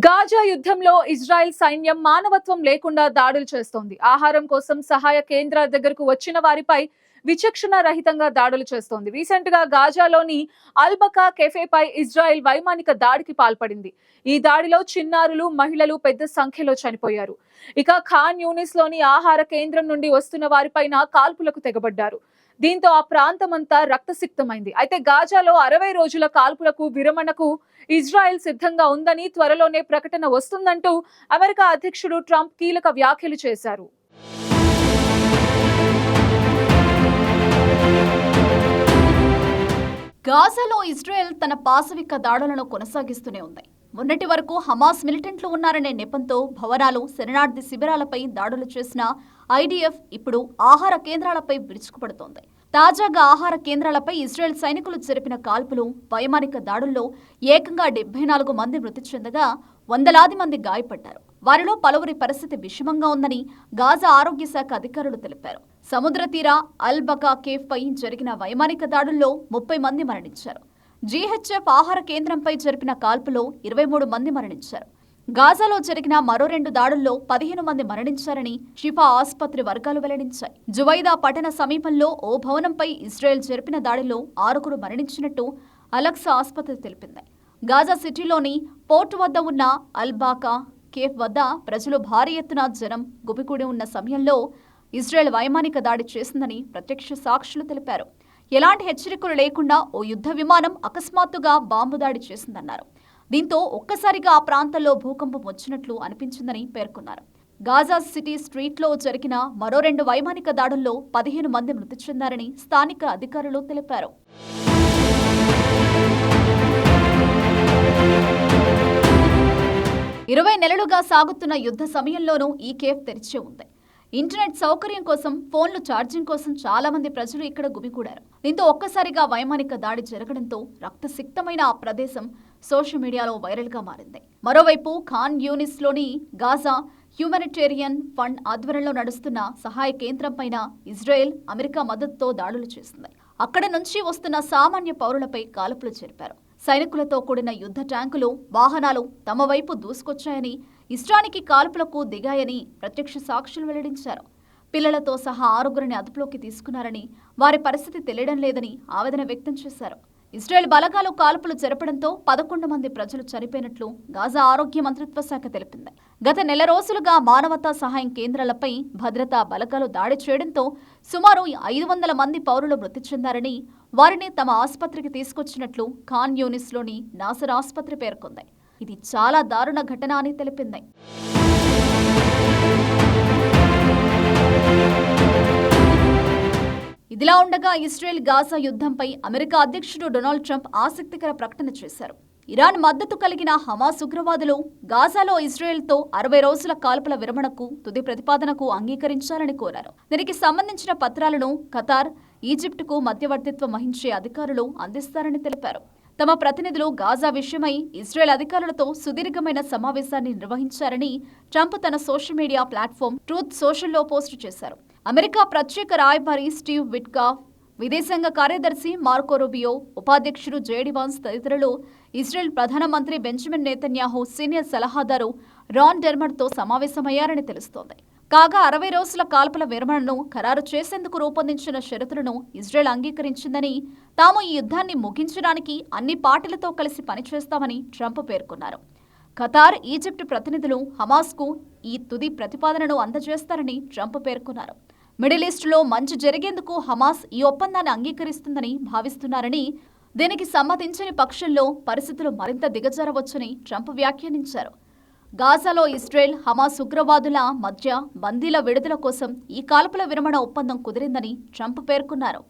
Gaza యుద్ధంలో Israel సైన్యం మానవత్వం లేకుండా దాడులు చేస్తోంది. ఆహారం కోసం సహాయ కేంద్రాల దగ్గరకు వచ్చిన వారిపై విచక్షణ రహితంగా దాడులు చేస్తోంది. రీసెంట్ గా గాజాలోని అల్బకా కెఫేపై ఇజ్రాయెల్ వైమానిక దాడికి పాల్పడింది. ఈ దాడిలో చిన్నారులు, మహిళలు పెద్ద సంఖ్యలో చనిపోయారు. ఇక ఖాన్ యూనిస్ లోని ఆహార కేంద్రం నుండి వస్తున్న వారిపైన కాల్పులకు తెగబడ్డారు. దీంతో ఆ ప్రాంతమంతా రక్తసిక్తమైంది. అయితే గాజాలో 60 రోజుల కాల్పులకు విరమణకు ఇజ్రాయెల్ సిద్ధంగా ఉందని, త్వరలోనే ప్రకటన వస్తుందంటూ అమెరికా అధ్యక్షుడు ట్రంప్ కీలక వ్యాఖ్యలు చేశారు. గాజాలో ఇజ్రాయెల్ తన పాశవిక దాడులను కొనసాగిస్తూనే ఉంది. మొన్నటి వరకు హమాస్ మిలిటెంట్లు ఉన్నారనే నెపంతో భవనాలు, శరణార్థి శిబిరాలపై దాడులు చేసిన ఐడిఎఫ్ ఇప్పుడు ఆహార కేంద్రాలపై విరుచుకుపడుతోంది. తాజాగా ఆహార కేంద్రాలపై ఇజ్రాయెల్ సైనికులు జరిపిన కాల్పులు, వైమానిక దాడుల్లో ఏకంగా 74 మంది మృతి చెందగా వందలాది మంది గాయపడ్డారు. వారిలో పలువురి పరిస్థితి విషమంగా ఉందని గాజా ఆరోగ్య శాఖ అధికారులు తెలిపారు. సముద్ర తీర అల్ బకా కేఫ్ పై జరిగిన వైమానిక దాడుల్లో 30 మంది మరణించారు. జీహెచ్ఎఫ్ ఆహార కేంద్రంపై జరిపిన కాల్పులో 23 మంది మరణించారు. గాజాలో జరిగిన మరో 2 దాడుల్లో 15 మంది మరణించారని షిఫా ఆసుపత్రి వర్గాలు వెల్లడించాయి. జువైదా పట్టణ సమీపంలో ఓ భవనంపై ఇజ్రాయెల్ జరిపిన దాడిలో 6 మరణించినట్టు అలక్సా ఆసుపత్రి తెలిపింది. గాజా సిటీలోని పోర్టు వద్ద ఉన్న అల్ బాకా కేఫ్ వద్ద ప్రజలు భారీ ఎత్తున జనం గుమికూడి ఉన్న సమయంలో ఇజ్రాయెల్ వైమానిక దాడి చేసిందని ప్రత్యక్ష సాక్షులు తెలిపారు. ఎలాంటి హెచ్చరికలు లేకుండా ఓ యుద్ధ విమానం అకస్మాత్తుగా బాంబు దాడి చేసిందన్నారు. దీంతో ఒక్కసారిగా ఆ ప్రాంతంలో భూకంపం వచ్చినట్లు అనిపించిందని పేర్కొన్నారు. గాజా సిటీ స్ట్రీట్లో జరిగిన మరో 2 వైమానిక దాడుల్లో 15 మంది మృతి చెందారని స్థానిక అధికారులు తెలిపారు. 20 నెలలుగా సాగుతున్న యుద్ధ సమయంలోనూ ఈ కేఫ్ తెరిచే ఉంది. ఇంటర్నెట్ సౌకర్యం కోసం, ఫోన్లు ఛార్జింగ్ కోసం చాలా మంది ప్రజలు ఇక్కడ గుమికూడారు. దీంతో ఒక్కసారిగా వైమానిక దాడి జరగడంతో రక్తసిక్తమైన ఆ ప్రదేశం సోషల్ మీడియాలో వైరల్ గా మారింది. మరోవైపు ఖాన్ యూనిస్ లోని గాజా హ్యూమనిటేరియన్ ఫండ్ ఆధ్వర్యంలో నడుస్తున్న సహాయ కేంద్రం పైన ఇజ్రాయెల్, అమెరికా మద్దతుతో దాడులు చేసింది. అక్కడి నుంచి వస్తున్న సామాన్య పౌరులపై కాల్పులు జరిపారు. సైనికులతో కూడిన యుద్ధ ట్యాంకులు, వాహనాలు తమ వైపు దూసుకొచ్చాయని, ఇష్టానికి కాల్పులకు దిగాయని ప్రత్యక్ష సాక్షులు వెల్లడించారు. పిల్లలతో సహా 6 అదుపులోకి తీసుకున్నారని, వారి పరిస్థితి తెలియడం లేదని ఆవేదన వ్యక్తం చేశారు. ఇజ్రాయెల్ బలగాలు కాల్పులు జరపడంతో 11 మంది ప్రజలు చనిపోయినట్లు గాజా ఆరోగ్య మంత్రిత్వ శాఖ తెలిపింది. గత నెల రోజులుగా మానవతా సహాయం కేంద్రాలపై భద్రతా బలగాలు దాడి చేయడంతో సుమారు 500 మంది పౌరులు మృతి చెందారని, వారిని తమ ఆసుపత్రికి తీసుకొచ్చినట్లు ఖాన్ యూనిస్లోని నాసర్ ఆసుపత్రి పేర్కొంది. ఇది చాలా దారుణ ఘటన అని తెలిపింది. ఇదిలా ఉండగా ఇజ్రాయెల్ గాజా యుద్ధంపై అమెరికా అధ్యక్షుడు డొనాల్డ్ ట్రంప్ ఆసక్తికర ప్రకటన చేశారు. ఇరాన్ మద్దతు కలిగిన హమాస్ ఉగ్రవాదులు గాజాలో ఇజ్రాయెల్తో 60 రోజుల కాల్పుల విరమణకు తుది ప్రతిపాదనకు అంగీకరించాలని కోరారు. దీనికి సంబంధించిన పత్రాలను ఖతార్, ఈజిప్టుకు మధ్యవర్తిత్వం వహించే అధికారులు అందిస్తారని తెలిపారు. తమ ప్రతినిధులు గాజా విషయమై ఇజ్రాయెల్ అధికారులతో సుదీర్ఘమైన సమావేశాన్ని నిర్వహించారని ట్రంప్ తన సోషల్ మీడియా ప్లాట్ఫామ్ ట్రూత్ సోషల్లో పోస్టు చేశారు. అమెరికా ప్రత్యేక రాయబారి స్టీవ్ విట్కాఫ్, విదేశాంగ కార్యదర్శి మార్కో రూబియో, ఉపాధ్యక్షుడు జేడీ వాన్స్ తదితరులు ఇజ్రాయెల్ ప్రధానమంత్రి బెంజమిన్ నెతన్యాహు సీనియర్ సలహాదారు రాన్ డెర్మర్తో సమావేశమయ్యారని తెలుస్తోంది. కాగా 60 రోజుల కాల్పుల విరమణను ఖరారు చేసేందుకు రూపొందించిన షరతులను ఇజ్రాయెల్ అంగీకరించిందని, తాము ఈ యుద్ధాన్ని ముగించడానికి అన్ని పార్టీలతో కలిసి పనిచేస్తామని ట్రంప్ పేర్కొన్నారు. ఖతార్, ఈజిప్ట్ ప్రతినిధులు హమాస్కు ఈ తుది ప్రతిపాదనను అందజేస్తారని ట్రంప్ పేర్కొన్నారు. మిడిల్ ఈస్టులో మంచి జరిగేందుకు హమాస్ ఈ ఒప్పందాన్ని అంగీకరిస్తుందని భావిస్తున్నారని, దీనికి సమ్మతించని పక్షంలో పరిస్థితులు మరింత దిగజారవచ్చని ట్రంప్ వ్యాఖ్యానించారు. గాజాలో ఇజ్రాయెల్, హమాస్ ఉగ్రవాదుల మధ్య బందీల విడుదల కోసం ఈ కాల్పుల విరమణ ఒప్పందం కుదిరిందని ట్రంప్ పేర్కొన్నారు.